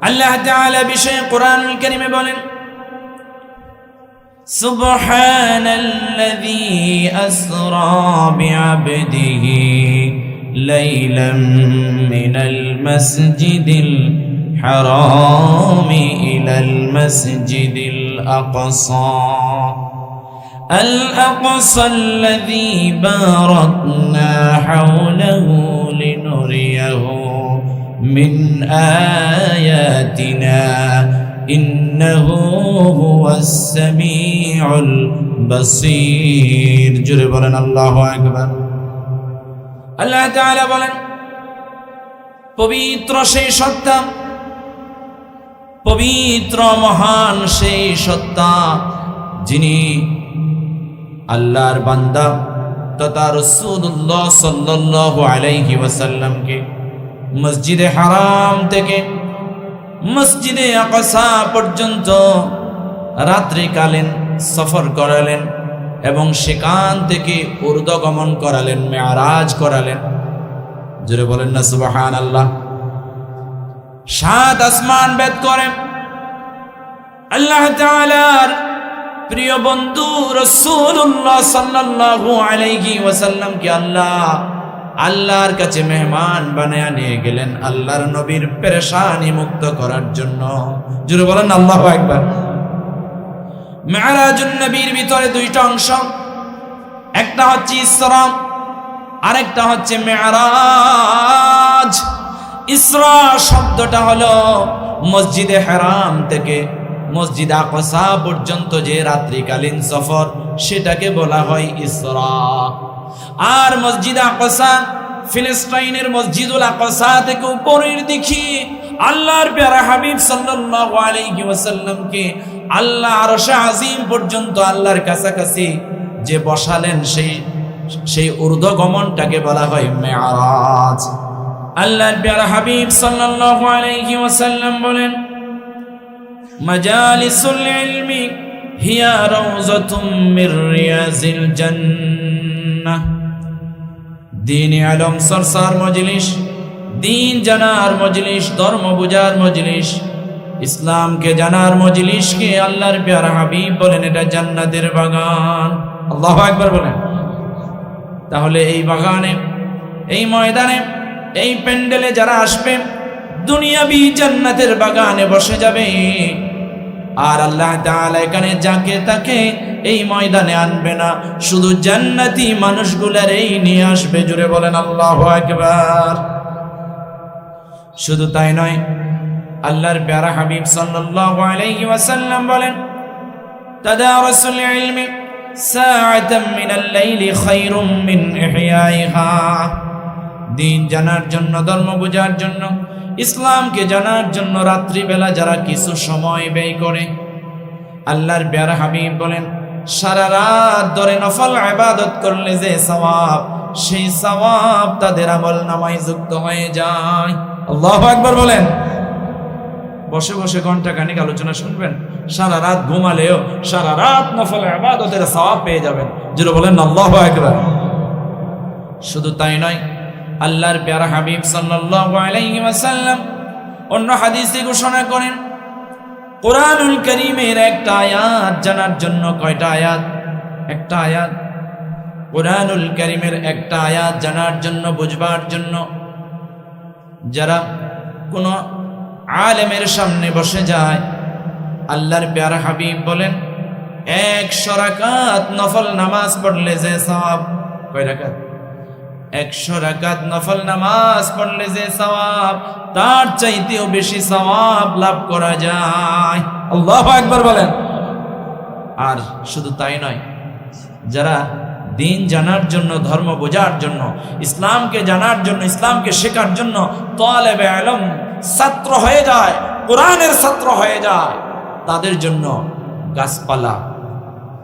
আল্লাহ তাআলা বিষয়ে কোরআনুল কারীমে বলেন, সুবহানাল্লাযী আসরা বিআবদিহি লাইলাম মিনাল মাসজিদিল হারামি ইলাল মাসজিদিল আকসা الأقصى الذي باركنا حوله لنريه من آياتنا إنه هو السميع البصير جربنا الله أكبر الله تعالى বলেন, পবিত্র সেই সত্তা, পবিত্র মহান সেই সত্তা যিনি আল্লাহর বান্দা তথা রাসূলুল্লাহ সাল্লাল্লাহু আলাইহি ওয়াসাল্লামকে মসজিদে হারাম থেকে মসজিদে আকসা পর্যন্ত রাত্রিকালীন সফর করালেন এবং সেখান থেকে ঊর্ধ্বগমন করালেন, মেরাজ করালেন। জোরে বলেন না সুবহানাল্লাহ। 7 আসমান ভেদ করে আল্লাহ তাআলার প্রিয় বন্ধু রাসূলুল্লাহ সাল্লাল্লাহু আলাইহি ওয়াসাল্লামকে আল্লাহর কাছে মেহমান বানায়া নিয়ে গেলেন আল্লাহর নবীর পেরেশানি মুক্ত করার জন্য। জোরে বলেন আল্লাহু আকবার। মেরাজুন নবীর ভিতরে 2টা অংশ, একটা হচ্ছে ইসরা, আরেকটা হচ্ছে মেরাজ। ইসরা শব্দটা হলো মসজিদে হারাম থেকে মসজিদ আকসা পর্যন্ত যে রাত্রিকালীন সফর, সেটাকে বলা হয় ইসরা। আর মসজিদ আকসা ফিলিস্তিনের মসজিদুল আকসা থেকে উপরের দিকে আল্লাহর প্যারা হাবিব সাল্লাল্লাহু আলাইহি ওয়াসাল্লামকে আল্লাহ আরশে আজিম পর্যন্ত আল্লাহর কাছাকাছি যে বসালেন, সেই ঊর্ধ্বগমনটাকে বলা হয় মেরাজ। আল্লাহর প্যারা হাবিব সাল্লাল্লাহু আলাইহি ওয়াসাল্লাম বলেন, মাজালিসুল ইলমি হিয়া রাউযাতুম মির রিয়াজিল জান্নাহ। দ্বীন ইলম চর্চার মজলিস, দ্বীন জানার মজলিস, ধর্ম বুঝার মজলিস, ইসলামকে জানার মজলিসকে আল্লাহর প্যারা হাবিব বলেন এটা জান্নাতের বাগান। আল্লাহু আকবার বলেন। তাহলে এই বাগানে, এই ময়দানে, এই প্যান্ডেলে যারা আসবে দুনিয়াবি জান্নাতের বাগানে বসে যাবে। আর আল্লাহ তাআলা এখানে যাকে তাকে এই ময়দানে আনবে না, শুধু জান্নাতি মানুষগুলারই নিয়ে আসবে। জুড়ে বলেন আল্লাহু আকবার। শুধু তাই নয়, আল্লাহর প্যারা হাবিব সাল্লাল্লাহু আলাইহি ওয়াসাল্লাম বলেন, তাদারুসুল ইলমি সাআতাম মিনাল লাইলি খায়রুম মিন ইহয়াইহা। দ্বীন জানার জন্য, ধর্ম বোঝার জন্য, ইসলামকে জানার জন্য রাত্রিবেলা যারা কিছু সময় ব্যয় করে, আল্লাহর প্যারা হাবিব বলেন সারা রাত ধরে নফল ইবাদত করলে যে সওয়াব, সেই সওয়াব তাদের আমলনামায় যুক্ত হয়ে যায়। আল্লাহু আকবার বলেন। বসে বসে ঘন্টা খানিক আলোচনা শুনবেন, সারা রাত ঘুমালেও সারা রাত নফল ইবাদতের সওয়াব পেয়ে যাবেন। যারা বলেন আল্লাহু আকবার। শুধু তাই নয়, আল্লাহর প্যারা হাবিব সাল্লাল্লাহু আলাইহি ওয়াসাল্লাম অন্য হাদিসে ঘোষণা করেন, কোরআনুল কারীমের একটা আয়াত জানার জন্য, কয়টা আয়াত? একটা আয়াত। কোরআনুল কারীমের একটা আয়াত জানার জন্য, বুঝবার জন্য যারা কোনো আলেমের সামনে বসে যায়, আল্লাহর প্যারা হাবিব বলেন 100 রাকাত নফল নামাজ পড়লে যে সওয়াব, কয় রাকাত? 100 রাকাত নফল নামাজ পড়লে যে সওয়াব, তার চাইতেও বেশি সওয়াব লাভ করা যায়। আল্লাহু আকবার বলেন। আর শুধু তাই নয়, যারা দ্বীন জানার জন্য, ধর্ম বোঝার জন্য, ইসলামকে জানার জন্য, ইসলামকে শেখার জন্য তালেবে ইলম ছাত্র হয়ে যায়, কোরআনের ছাত্র হয়ে যায়, তাদের জন্য গাছপালা,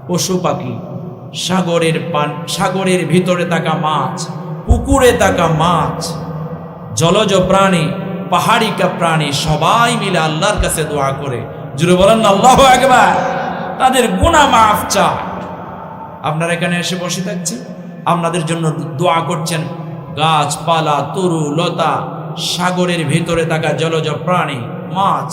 পশু পাখি, সাগরের ভিতরে থাকা মাছ, পুকুরে থাকা মাছ, জলজ প্রাণী, পাহাড়ি প্রাণী সবাই মিলে আল্লাহর কাছে দোয়া করে। জুড়ে বলেন আল্লাহু আকবার। তাদের গুনাহ মাফ চায়। আপনারা এখানে এসে বসে থাকছেন, আপনাদের জন্য দোয়া করছেন, গাছপালা, তরু লতা, সাগরের ভিতরে থাকা জলজ প্রাণী, মাছ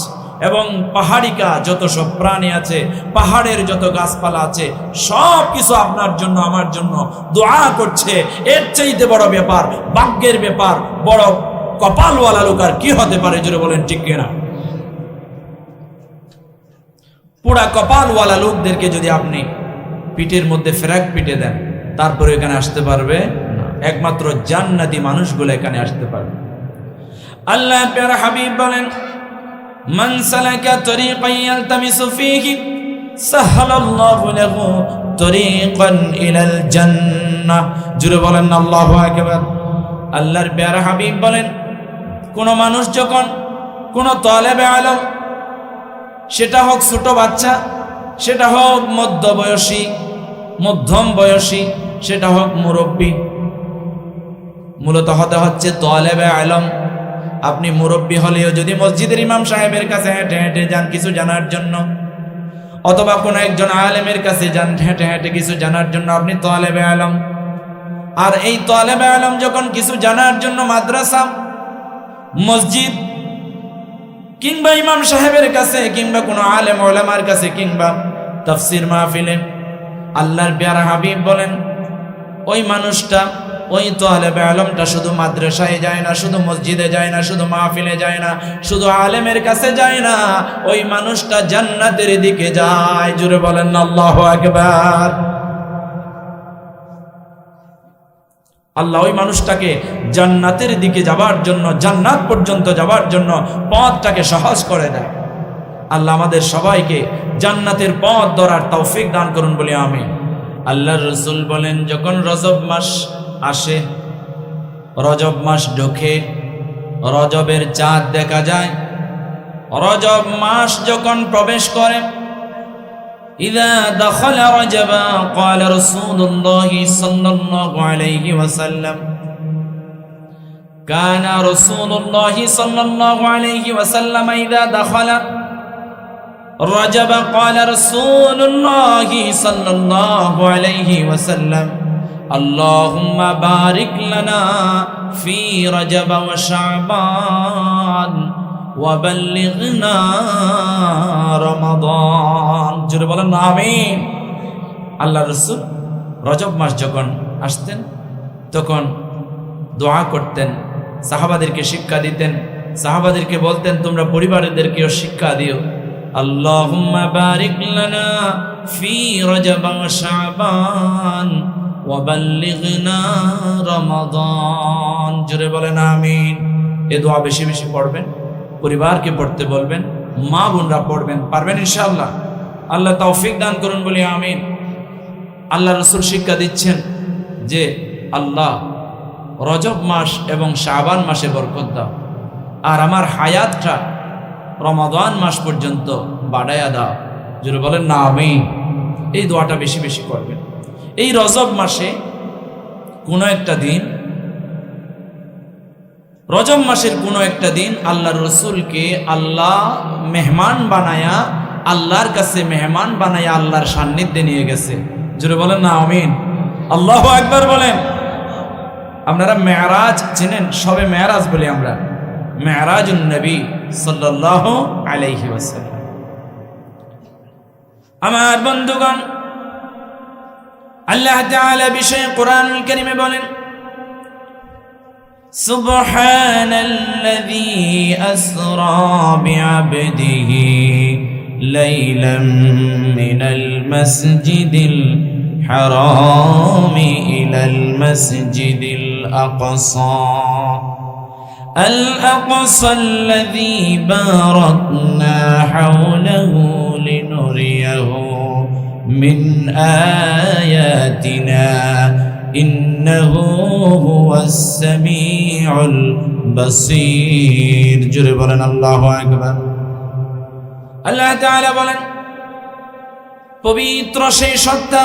এবং পাহাড়িকা যত সব প্রাণী আছে, পাহাড়ের যত গাছপালা আছে, সব কিছু আপনার জন্য আমার জন্য দোয়া করছে। এর চাইতে বড় ব্যাপার, ভাগ্যের ব্যাপার, বড় কপালওয়ালা লোক আর কি হতে পারে? জোরে বলেন ঠিক কিনা? পুরা কপালওয়ালা লোকদেরকে যদি আপনি পিঠের মধ্যে ফেরাক পিটে দেন, তারপরে এখানে আসতে পারবে না। একমাত্র জান্নাতি মানুষগুলো এখানে আসতে পারবে। আল্লাহ প্যারা হাবিব বলেন, মান সালাকা তরিকান ইয়ালতামিসু ফীহি সাহালাল্লাহু লাহু তরিকান ইলাল জান্নাহ। জোরে বলেন আল্লাহু আকবার। আল্লাহর প্যারা হাবিব বলেন, কোন মানুষ যখন কোন তালেবে ইলম, সেটা হোক ছোট বাচ্চা, সেটা হোক মধ্যবয়সী, মধ্যম বয়সী, সেটা হোক মুরব্বী, মূলত হতে হচ্ছে তালেবে ইলম। আপনি মুরব্বী হলেও যদি মসজিদের ইমাম সাহেবের কাছে হেঁটে হেঁটে যান কিছু জানার জন্য, অথবা কোনো একজন আলেমের কাছে যান হেঁটে হেঁটে কিছু জানার জন্য, আপনি তালেবে ইলম। আর এই তালেবে ইলম যখন কিছু জানার জন্য মাদ্রাসা, মসজিদ কিংবা ইমাম সাহেবের কাছে কিংবা কোনো আলেম ওলামার কাছে কিংবা তাফসির মাহফিলে, আল্লাহর প্যারা হাবিব বলেন, ওই মানুষটা, ওই তালেবে ইলমটা শুধু মাদ্রাসায় যায় না, শুধু মসজিদে যায় না, শুধু মাহফিলে যায় না, শুধু আলেমের কাছে যায় না, ওই মানুষটা জান্নাতের দিকে যায়। জোরে বলেন আল্লাহু আকবার। আল্লাহ ওই মানুষটাকে জান্নাতের দিকে যাবার জন্য, জান্নাত পর্যন্ত যাবার জন্য পথটাকে সহজ করে দেয়। আল্লাহ আমাদের সবাইকে জান্নাতের পথ ধরার তৌফিক দান করুন বলি আমিন। আল্লাহর রাসূল বলেন, যখন রজব মাস আসে, রজব মাস ঢোকে, রজবের চাঁদ দেখা যায়, রজব মাস যখন প্রবেশ করে, إذا دخل رجب قال رسول الله صلى الله عليه وسلم كان رسول الله صلى الله عليه وسلم إذا دخل رجب قال رسول الله صلى الله عليه وسلم اللهم بارك لنا في رجب وشعبان وبلغنا رمضان। জোরে বলেন আমিন। আল্লাহ রাসূল রজব মাস যখন আসতেন তখন দোয়া করতেন, সাহাবাদেরকে শিক্ষা দিতেন, সাহাবাদেরকে বলতেন তোমরা পরিবারদেরকেও শিক্ষা দিও, আল্লাহুম্মা বারিক লানা ফি রজব ওয়া শাবান ওয়া বাল্লিগনা রমাদান। জোরে বলেন আমিন। এই দোয়া বেশি বেশি পড়বেন, পরিবারকে পড়তে বলবেন, মা বোনরা পড়বেন, পারবেন ইনশাআল্লাহ। আল্লাহ তৌফিক দান করুন বলি আমিন। আল্লাহ রাসূল শিক্ষা দিচ্ছেন যে আল্লাহ রজব মাস এবং শাবান মাসে বরকত দাও, আর আমার হায়াতটা রমাদান মাস পর্যন্ত বাড়ায়া দাও। জোরে বলেন না আমিন। এই দোয়াটা বেশি বেশি করবেন। এই রজব মাসে কোনো একটা দিন, রজব মাসের কোনো একটা দিন আল্লাহর রাসূলকে আল্লাহ মেহমান বানায়া, আল্লাহর কাছে মেহমান বানায়া আল্লাহর সান্নিধ্যে নিয়ে গেছে। জোরে বলেন না আমিন। আল্লাহু আকবার বলেন। আপনারা মেরাজ চিনেন? সবে মেরাজ বলি আমরা, মেরাজুন নবী সাল্লাল্লাহু আলাইহি ওয়াসাল্লাম। আমার বন্ধুগণ, আল্লাহ তাআলা বিষয়ে কোরআনুল কারীমে বলেন, সুবহানাল্লাযী আসরা বিআবদিহি লাইলাম মিনাল মাসজিদিল হারামি ইলাল মাসজিদিল আকসা الذي باركنا حوله لنريه من آياتنا إنه هو السميع البصير। জোরে বলেন আল্লাহু আকবার। আল্লাহ তাআলা বলেন, পবিত্র সেই সত্তা,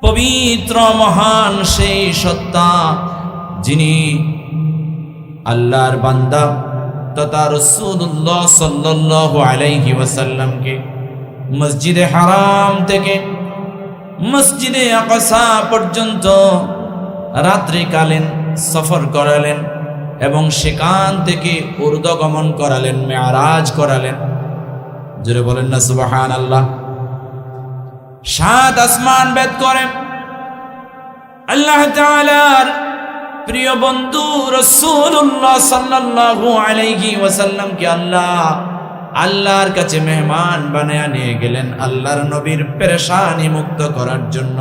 পবিত্র মহান সেই সত্তা যিনি আল্লাহর বান্দা তথা রাসূলুল্লাহ সাল্লাল্লাহু আলাইহি ওয়াসাল্লামকে মসজিদে হারাম থেকে মসজিদে আকসা পর্যন্ত রাত্রিকালীন সফর করালেন এবং সেখান থেকে ঊর্ধ্বগমন করালেন, মেরাজ করালেন। জোরে বলেন না সুবহানাল্লাহ। 7 আসমান ভেদ করে আল্লাহ তাআলার প্রিয় বন্ধু রাসূলুল্লাহ সাল্লাল্লাহু আলাইহি ওয়াসাল্লামকে আল্লাহর কাছে মেহমান বানায়া নিয়ে গেলেন আল্লাহর নবীর পেরেশানি মুক্ত করার জন্য।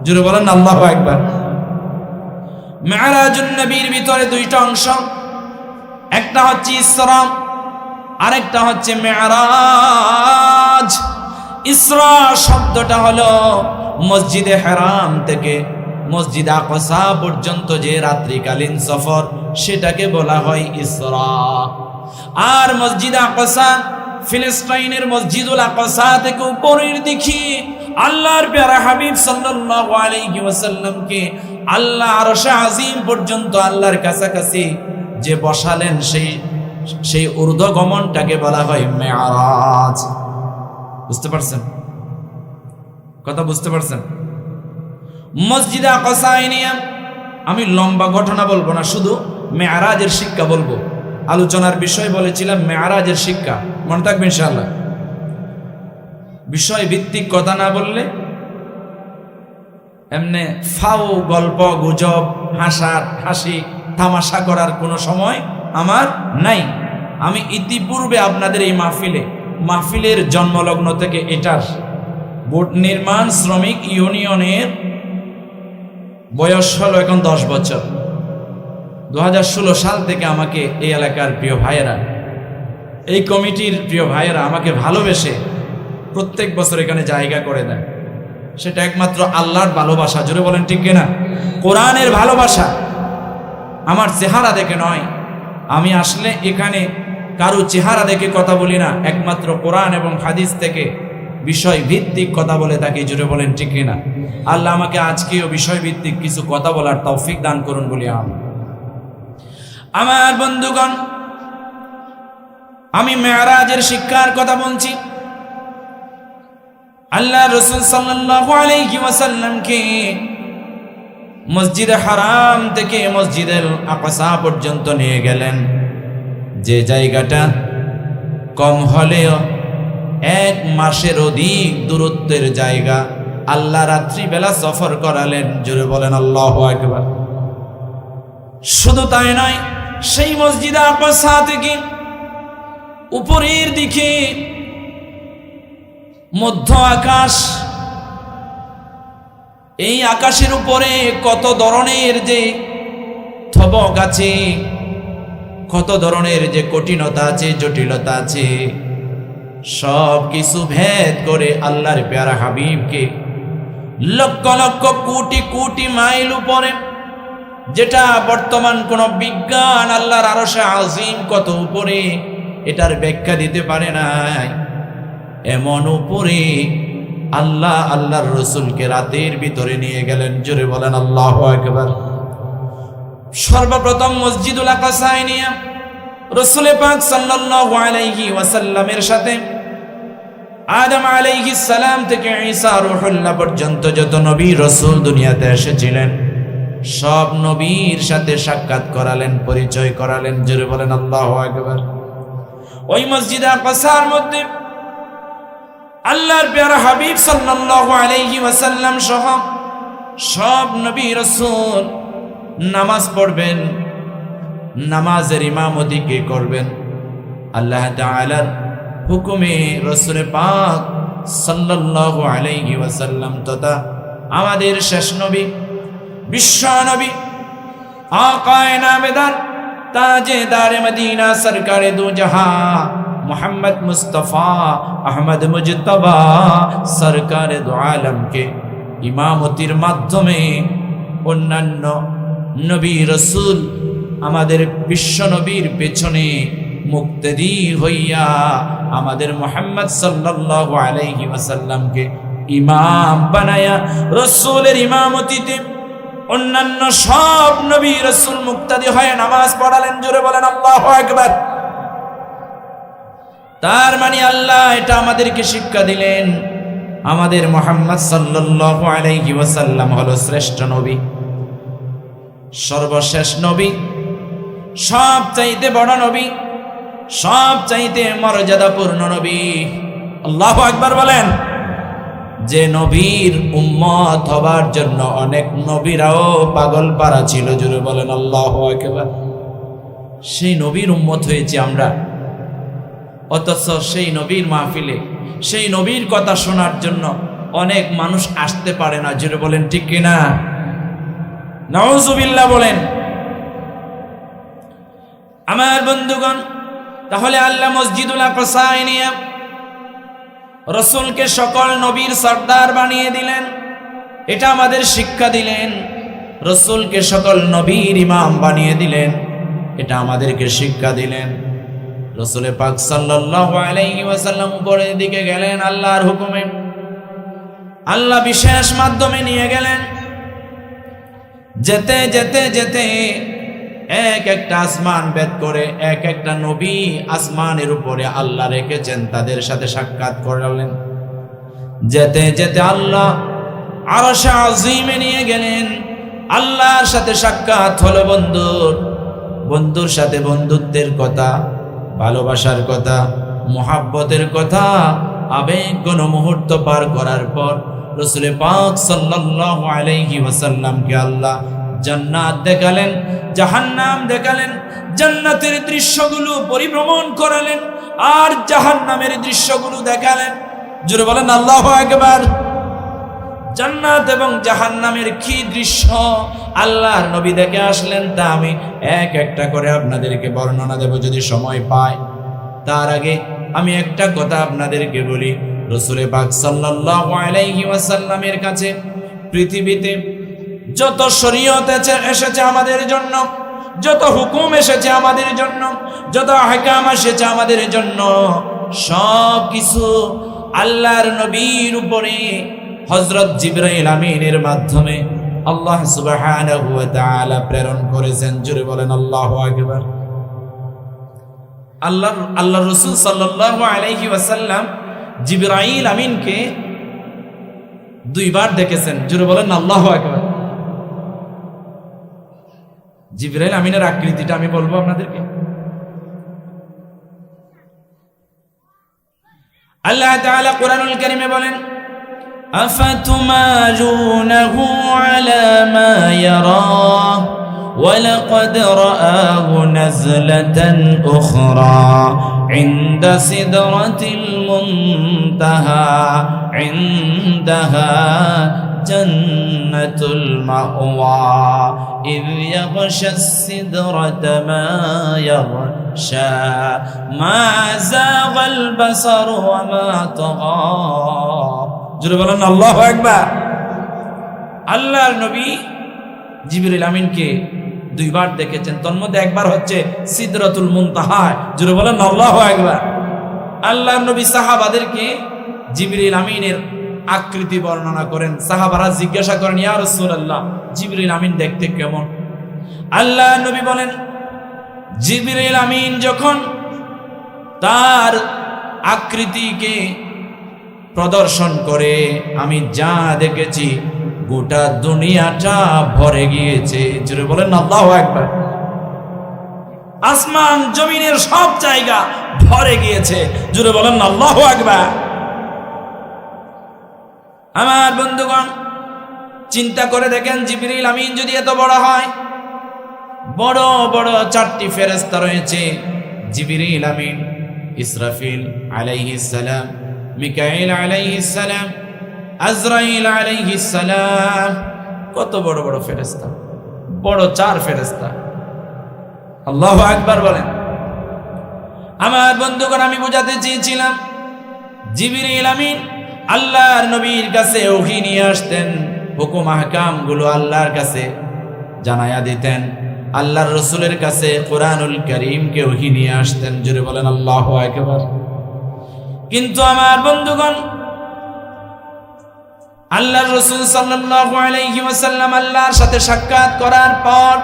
জোরে বলেন আল্লাহু আকবার। মেরাজুন নবীর ভিতরে 2টা অংশ, একটা হচ্ছে ইসরা, আরেকটা হচ্ছে মেরাজ। ইসরা শব্দটা হলো মসজিদে হারাম থেকে মসজিদ আকসা পর্যন্ত যে রাত্রিকালীন সফর, সেটাকে বলা হয় ইসরা। আর মসজিদ আকসা, ফিলিস্তিনের মসজিদুল আকসা থেকে উপরের দিকে আল্লাহর প্যারা হাবিব সাল্লাল্লাহু আলাইহি ওয়াসাল্লামকে আল্লাহ আরশে আজিম পর্যন্ত আল্লাহর কাছাকাছি যে বসালেন, সেই ঊর্ধ্বগমনটাকে বলা হয় মেরাজ। বুঝতে পারছেন কথা? বুঝতে পারছেন? মসজিদে আকসায় নিয়ে আমি লম্বা ঘটনা বলবো না, শুধু মেরাজের শিক্ষা বলবো। আলোচনার বিষয় বলেছিলাম মেরাজের শিক্ষা, মনে থাকবে ইনশাআল্লাহ। বিষয় ভিত্তিক কথা না বললে এমনি ফাও গল্প গুজব হাসি তামাশা করার কোনো সময় আমার নাই। আমি ইতিপূর্বে আপনাদের এই মাহফিলের জন্মলগ্ন থেকে এটার বোর্ড নির্মাণ শ্রমিক ইউনিয়নের বয়স হলো এখন 10 বছর। 2016 সাল থেকে আমাকে এই এলাকার প্রিয় ভাইয়েরা, এই কমিটির প্রিয় ভাইয়েরা আমাকে ভালোবেসে প্রত্যেক বছর এখানে জায়গা করে দেন। সেটা একমাত্র আল্লাহর ভালোবাসা। জোরে বলেন ঠিক কিনা? কোরআনের ভালোবাসা। আমার চেহারা দেখে নয়, আমি আসলে এখানে কারো চেহারা দেখে কথা বলি না, একমাত্র কোরআন এবং হাদিস থেকে বিষয় ভিত্তিক কথা বলে থাকি। জোরে বলেন ঠিক কিনা? আল্লাহ আমাকে আজকেও বিষয় ভিত্তিক কিছু কথা বলার তৌফিক দান করুন বলি আমি। আমার বন্ধুগণ, আমি মেরাজের শিক্ষার কথা বলছি। আল্লাহ রাসূল সাল্লাল্লাহু আলাইহি ওয়াসাল্লামকে মসজিদে হারাম থেকে মসজিদুল আকসা পর্যন্ত নিয়ে গেলেন, যে জায়গাটা কম হলেও 1 মাসের অধিক দূরত্বের জায়গা। আল্লাহ রাত্রিবেলা সফর করালেন। জোরে বলেন আল্লাহু আকবার। শুধু তাই নয়, সেই মসজিদে আকসা থেকে উপরের দিকে মধ্য আকাশ, এই আকাশের উপরে কত ধরনের যে থবক আছে, কত ধরনের যে কঠিনতা আছে, জটিলতা আছে, সব কিছু ভেদ করে আল্লাহর প্যারা হাবিবকে লক্ষ লক্ষ কোটি কোটি মাইল উপরে, যেটা বর্তমান কোন বিজ্ঞান আল্লাহর আরশে আজিম কত উপরে এটার ব্যাখ্যা দিতে পারে নাই, এমন উপরে আল্লাহর রসুলকে রাতের ভিতরে নিয়ে গেলেন। জোরে বলেন আল্লাহু আকবার। সর্বপ্রথম মসজিদুল আকসায় নিয়ে রাসূল পাক সাল্লাল্লাহু আলাইহি ওয়াসাল্লামের সাথে আদম আলাইহিস সালাম থেকে ঈসা রূহুল্লাহ পর্যন্ত যত নবী রাসূল দুনিয়াতে এসেছিলেন, সব নবীর সাথে সাক্ষাৎ করালেন, পরিচয় করালেন। জোরে বলেন আল্লাহু আকবার। ওই মসজিদে আকসার মধ্যে আল্লাহর প্যারা হাবিব সাল্লাল্লাহু আলাইহি ওয়াসাল্লাম সহ সব নবী রাসূল নামাজ পড়বেন। নামাজের ইমামতি কে করবেন? আল্লাহ তাআলার হুকুমে রাসূল পাক সাল্লাল্লাহু আলাইহি ওয়াসাল্লাম তথা আমাদের শেষ নবী, বিশ্ব নবী, আকায়ে নামেদার, তাজেদার মদিনা, সরকারে দু জাহান, মোহাম্মদ মুস্তাফা আহমদ মুজতবা সরকারে দু আলমকে ইমামতির মাধ্যমে অন্যান্য নবী রাসূল আমাদের বিশ্ব নবীর পেছনে মুক্তাদি হইয়া আমাদের মুহাম্মদ সাল্লাল্লাহু আলাইহি ওয়াসাল্লামকে ইমাম বানায়া রাসূলের ইমামতিতে অন্যান্য সব নবী রাসূল মুক্তাদি হয়ে নামাজ পড়ালেন। জোরে বলেন আল্লাহু আকবার। তার মানে আল্লাহ এটা আমাদেরকে শিক্ষা দিলেন, আমাদের মুহাম্মদ সাল্লাল্লাহু আলাইহি ওয়াসাল্লাম হলো শ্রেষ্ঠ নবী, সর্বশেষ নবী, সব চাইতে বড় নবী, সব চাইতে মর্যাদাপূর্ণ নবী। আল্লাহু আকবার বলেন। যে নবীর উম্মত হবার জন্য অনেক নবীরাও পাগল পারা ছিল, জোরে বলেন আল্লাহু আকবার। সেই নবীর উম্মত হয়েছে আমরা, অথচ সেই নবীর মাহফিলে সেই নবীর কথা শোনার জন্য অনেক মানুষ আসতে পারে না, জোরে বলেন ঠিক কিনা? নাউজুবিল্লাহ বলেন। আমার বন্ধুগণ, তাহলে আল্লাহ মসজিদুল আকসায় নিয়ে রসুলকে সকল নবীর সর্দার বানিয়ে দিলেন, এটা আমাদের শিক্ষা দিলেন। রসুলকে সকল নবীর ইমাম বানিয়ে দিলেন, এটা আমাদেরকে শিক্ষা দিলেন। রসুল পাক সাল্লাল্লাহু আলাইহি ওয়াসাল্লাম উপরের দিকে গেলেন আল্লাহর হুকুমে, আল্লাহ বিশেষ মাধ্যমে নিয়ে গেলেন। যেতে যেতে যেতে এক একটা আসমান ভেদ করে এক একটা নবী আসমানের উপরে আল্লাহ রেখেছেন, তাদের সাথে সাক্ষাৎ করালেন। যেতে যেতে আল্লাহ আরশে আজিমে নিয়ে গেলেন, আল্লাহর সাথে সাক্ষাৎ হলো বন্ধুর সাথে বন্ধুত্বের কথা, ভালোবাসার কথা, মুহাব্বতের কথা, আবেগ ঘন মুহূর্ত পার করার পর রাসূল পাক সাল্লাল্লাহু আলাইহি ওয়াসাল্লামকে আল্লাহ জান্নাত দেখালেন, জাহান্নাম দেখালেন, জান্নাতের দৃশ্যগুলো পরিভ্রমণ করালেন আর জাহান্নামের দৃশ্যগুলো দেখালেন। জোরে বলেন আল্লাহু আকবার। জান্নাত এবং জাহান্নামের কি দৃশ্য আল্লাহর নবী দেখে আসলেন, তা আমি এক একটা করে আপনাদেরকে বর্ণনা দেব যদি সময় পাই। তার আগে আমি একটা কথা আপনাদেরকে বলি, রাসূল পাক সাল্লাল্লাহু আলাইহি ওয়াসাল্লামের কাছে পৃথিবীতে যত শরীয়ত এসেছে আমাদের জন্য, যত হুকুম এসেছে আমাদের জন্য, যত আহকাম এসেছে আমাদের জন্য, সব কিছু আল্লাহর নবীর উপরে হযরত জিবরাইল আমিনের মাধ্যমে আল্লাহ সুবহানাহু ওয়া তাআলা প্রেরণ করেছেন। জোরে বলেন আল্লাহু আকবার। আল্লাহ রাসূল সাল্লাল্লাহু আলাইহি ওয়াসাল্লাম জিবরাইল আমিনকে দুইবার দেখেছেন। জোরে বলেন আল্লাহু আকবার। জিবরাইল আমিনের আকৃতিটা আমি বলবো আপনাদেরকে। আল্লাহ তাআলা কুরআনুল কারীমে বলেন, আফাতুমালুনাহু আলা মা ইয়ারা ওয়ালাকাদ রাআহু নাজলাতান উখরা ইনদা সিদরাতিল মুনতাহা ইনদাহা জান্নাতুল মাওয়া ইয ইয়াগশাস সিদরাতা মা ইয়াগশা মা যাগাল বাসারু ওয়া মা তাগা। জোরে বলেন আল্লাহু আকবার। আল্লাহর নবী জিবরিল আমিনকে দুইবার দেখেছেন, তার মধ্যে একবার হচ্ছে সিদরাতুল মুনতাহা। জোরে বলেন আল্লাহু আকবার। আল্লাহর নবী সাহাবাদেরকে জিবরিল আমিনের আকৃতি বর্ণনা করেন। সাহাবারা জিজ্ঞাসা করেন, ইয়া রাসূলুল্লাহ, জিবরিল আমিন দেখতে কেমন? আল্লাহর নবী বলেন, জিবরিল আমিন যখন তার আকৃতিকে প্রদর্শন করে আমি যা দেখেছি গোটা দুনিয়াটা ভরে গিয়েছে। জোরে বলেন আল্লাহু আকবার। আসমান জমিনের সব জায়গা ভরে গিয়েছে। জোরে বলেন আল্লাহু আকবার। আমার বন্ধুগণ, চিন্তা করে দেখেন, জিবরিল আমিন যদি এত বড় হয়, বড় বড় চারটি ফেরেশতা রয়েছে। জিবরিল আমিন, ইসরাফিল আলাইহিস সালাম, মিকাইল আলাইহিস সালাম, আজরাইল আলাইহিস সালাম। কত বড় বড় ফেরেশতা, বড় চার ফেরেশতা। আল্লাহু আকবার বলেন। আমার বন্ধুগণ, আমি বোঝাতে চেয়েছিলাম জিবরিল আমিন আল্লাহর নবীর কাছে ওহী নিয়ে আসতেন, হুকুম আহকাম গুলো আল্লাহর কাছে জানায়া দিতেন। আল্লাহর রাসূলের কাছে কুরআনুল কারীমকে ওহী নিয়ে আসতেন। জোরে বলেন আল্লাহু আকবার। কিন্তু আমার বন্ধুগণ, আল্লাহর রাসূল সাল্লাল্লাহু আলাইহি ওয়াসাল্লাম আল্লাহর সাথে সাক্ষাৎ করার পর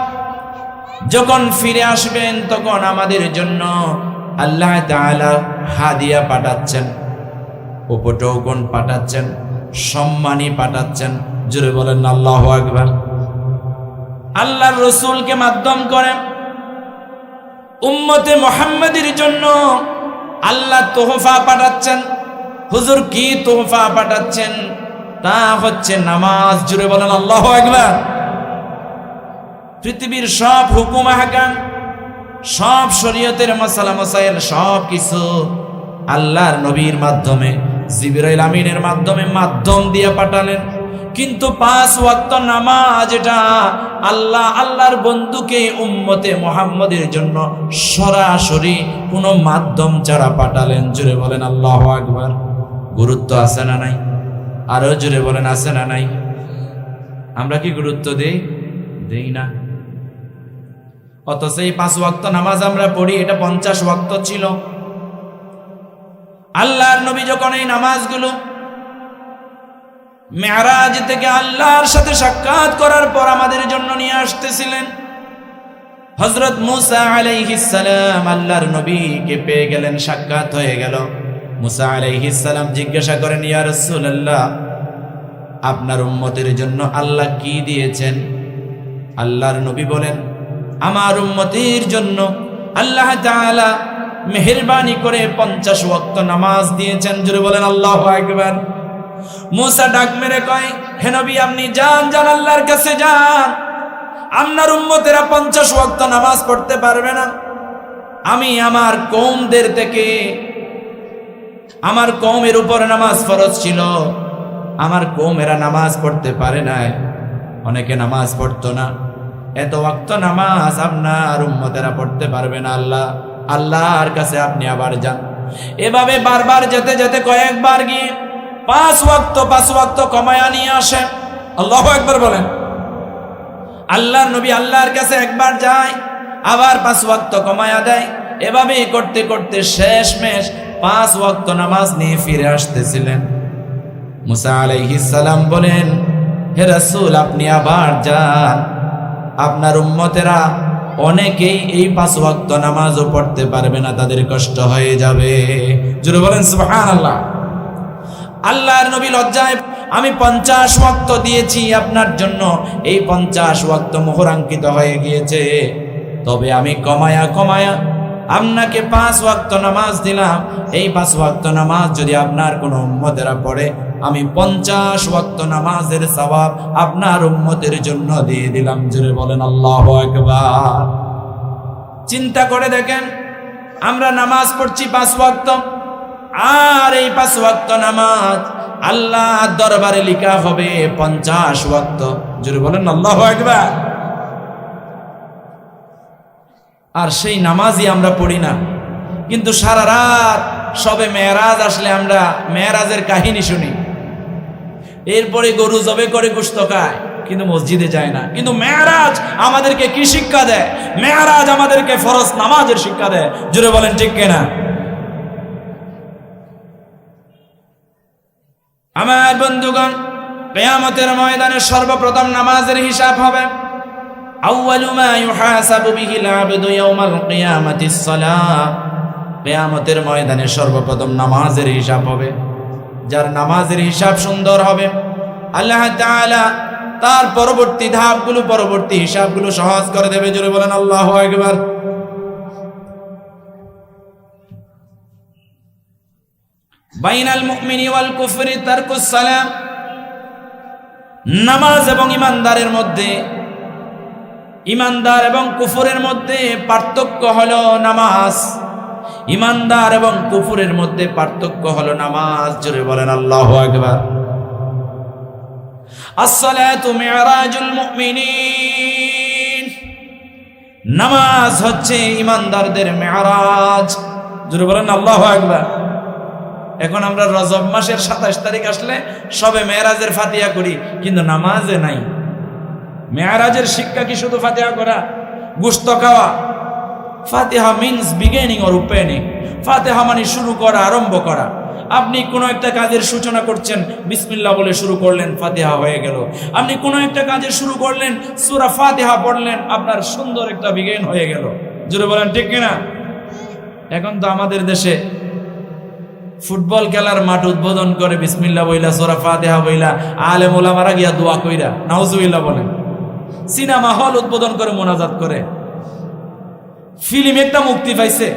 যখন ফিরে আসবেন, তখন আমাদের জন্য আল্লাহ তাআলা হাদিয়া পাঠাচ্ছেন, উপটোকন পাঠাচ্ছেন, সম্মানী পাঠাচ্ছেন। জোরে বলেন আল্লাহু আকবার। আল্লাহর রাসূলকে মাধ্যম করে উম্মতে মুহাম্মাদের জন্য আল্লাহ তোহফা পাঠাচ্ছেন। হুজুর কি তোহফা পাঠাচ্ছেন? তা হচ্ছে নামাজ। জুড়ে বলেন আল্লাহু আকবার। পৃথিবীর সব হুকুম আহকাম, সব শরীয়তের মাসালা মাসাইল সব কিছু আল্লাহর নবীর মাধ্যমে, জিবরাইল আমিনের মাধ্যমে মাধ্যম দিয়ে পাঠালেন। কিন্তু 5 ওয়াক্ত নামাজ এটা আল্লাহর বন্ধুকে উম্মতে মুহাম্মাদের জন্য সরাসরি কোনো মাধ্যম ছাড়া পাঠালেন। জুড়ে বলেন আল্লাহু আকবার। গুরুত্ব আছে না নাই? আরো জুড়ে বলেন আছে না নাই? আমরা কি গুরুত্ব দেই না? অথচ এই 5 ওয়াক্ত নামাজ আমরা পড়ি, এটা 50 ওয়াক্ত ছিল। আল্লাহর নবী যখন এই নামাজগুলো মেরাজ থেকে আল্লাহর সাথে সাক্ষাৎ করার পর আমাদের জন্য নিয়ে আসতেছিলেন, হযরত মুসা আলাইহিস সালাম আল্লাহর নবীকে পেয়ে গেলেন, সাক্ষাৎ হয়ে গেল। মুসা আলাইহিস সালাম জিজ্ঞাসা করেন, ইয়া রাসূলুল্লাহ, আপনার উম্মতের জন্য আল্লাহ কি দিয়েছেন? আল্লাহর নবী বলেন, আমার উম্মতের জন্য আল্লাহ তাআলা মেহেরবানি করে 50 ওয়াক্ত নামাজ দিয়েছেন। জোরে বলেন আল্লাহু আকবার। মুসা ডাক মেরে কয়, হে নবী, আপনি যান আল্লাহর কাছে যান। আপনার উম্মতেরা 50 ওয়াক্ত নামাজ পড়তে পারবে না। আমি আমার কওমদের থেকে, আমার কওমের উপর নামাজ ফরজ ছিল, আমার কওমেরা নামাজ পড়তে পারে নাই, অনেকে নামাজ পড়তো না। এত ওয়াক্ত নামাজ আপনার উম্মতেরা পড়তে পারবে না। আল্লাহর কাছে আপনি আবার যান। এভাবে বারবার যেতে যেতে কয়েকবার গিয়ে 5 ওয়াক্ত কমায়া নিয়ে আসে। আল্লাহু আকবার বলেন। আল্লাহর নবী আল্লাহর কাছে একবার যায়, আবার 5 ওয়াক্ত কমায়া দেয়। এভাবে করতে করতে শেষমেশ 5 ওয়াক্ত নামাজ নিয়ে ফিরে আসতেছিলেন। মুসা আলাইহিস সালাম বলেন, হে রাসূল, আপনি আবার যান। আপনার উম্মতেরা অনেকেই এই 5 ওয়াক্ত নামাজও পড়তে পারবে না, তাদের কষ্ট হয়ে যাবে। জোরে বলেন সুবহানাল্লাহ। আল্লাহর নবী লজ্জায়, আমি 50 ওয়াক্ত দিয়েছি আপনার জন্য, এই 50 ওয়াক্ত মোহরাঙ্কিত হয়ে গিয়েছে, তবে আমি কমায়া আপনাকে 5 ওয়াক্ত নামাজ দিলাম। এই 5 ওয়াক্ত নামাজ যদি আপনার কোনো উম্মতেরা পড়ে, আমি 50 ওয়াক্ত নামাজের সওয়াব আপনার উম্মতের জন্য দিয়ে দিলাম। জোরে বলেন আল্লাহু আকবার। চিন্তা করে দেখেন, আমরা নামাজ পড়ছি 5 ওয়াক্ত, আর এই 5 ওয়াক্ত নামাজ আল্লাহর দরবারে লেখা হবে 50 ওয়াক্ত। জোরে বলেন আল্লাহু আকবার। আর সেই নামাজই আমরা পড়ি না। কিন্তু সারা রাত সবে মেরাজ আসলে আমরা মেরাজের কাহিনী শুনি, এরপরে গরু জবে করে গোশত খায়, কিন্তু মসজিদে যায় না। কিন্তু মেরাজ আমাদেরকে কি শিক্ষা দেয়? মেরাজ আমাদেরকে ফরজ নামাজের শিক্ষা দেয়। জোরে বলেন ঠিক কিনা? আমার বন্ধুগণ, কিয়ামতের ময়দানে সর্বপ্রথম নামাজের হিসাব হবে। আউয়ালু মা ইউহাসাবু বিহিল আবদু ইয়াউমাল কিয়ামাতিস সালাহ। কিয়ামতের ময়দানে সর্বপ্রথম নামাজের হিসাব হবে। যার নামাজের হিসাব সুন্দর হবে, আল্লাহ তাআলা তার পরবর্তী ধাপগুলো, পরবর্তী হিসাবগুলো সহজ করে দেবে। জোরে বলেন আল্লাহু আকবার। বাইনাল মুমিনি ওয়াল কুফরি তারকুস সালাম। নামাজ এবং ইমানদারের মধ্যে, ইমানদার এবং কুফরের মধ্যে পার্থক্য হলো নামাজ। ইমানদার এবং কুফরের মধ্যে পার্থক্য হলো নামাজ। জোরে বলেন আল্লাহু আকবার। আসসালাতু মিরাজুল মুমিনিন। নামাজ হচ্ছে ইমানদারদের মেরাজ। জোরে বলেন আল্লাহু আকবার। এখন আমরা রজব মাসের 27 তারিখ আসলে সবে মেরাজের ফাতিহা করি, কিন্তু নামাজে নাই। মেরাজের শিক্ষা কি শুধু ফাতিহা করা, গোশত খাওয়া? ফাতিহা মিন্স বিগিনিং অর ওপেনিং। ফাতিহা মানে শুরু করা, আরম্ভ করা। আপনি কোনো একটা কাজের সূচনা করছেন, বিসমিল্লাহ বলে শুরু করলেন, ফাতিহা হয়ে গেল। আপনি কোনো একটা কাজের শুরু করলেন, সূরা ফাতিহা পড়লেন, আপনার সুন্দর একটা বিগিন হয়ে গেল। জোরে বলেন ঠিক কিনা? এখন তো আমাদের দেশে ফুটবল খেলার মাঠ উদ্বোধন করে বিসমিল্লাহ বইলা, সূরা ফাতিহা বইলা, আলেম ওলামারা গিয়া দোয়া কইরা নাউজুবিল্লাহ বলেন। সিনেমা হল উদ্বোধন করে মোনাজাত করে। ফিল্ম একটা মুক্তি পাইছে,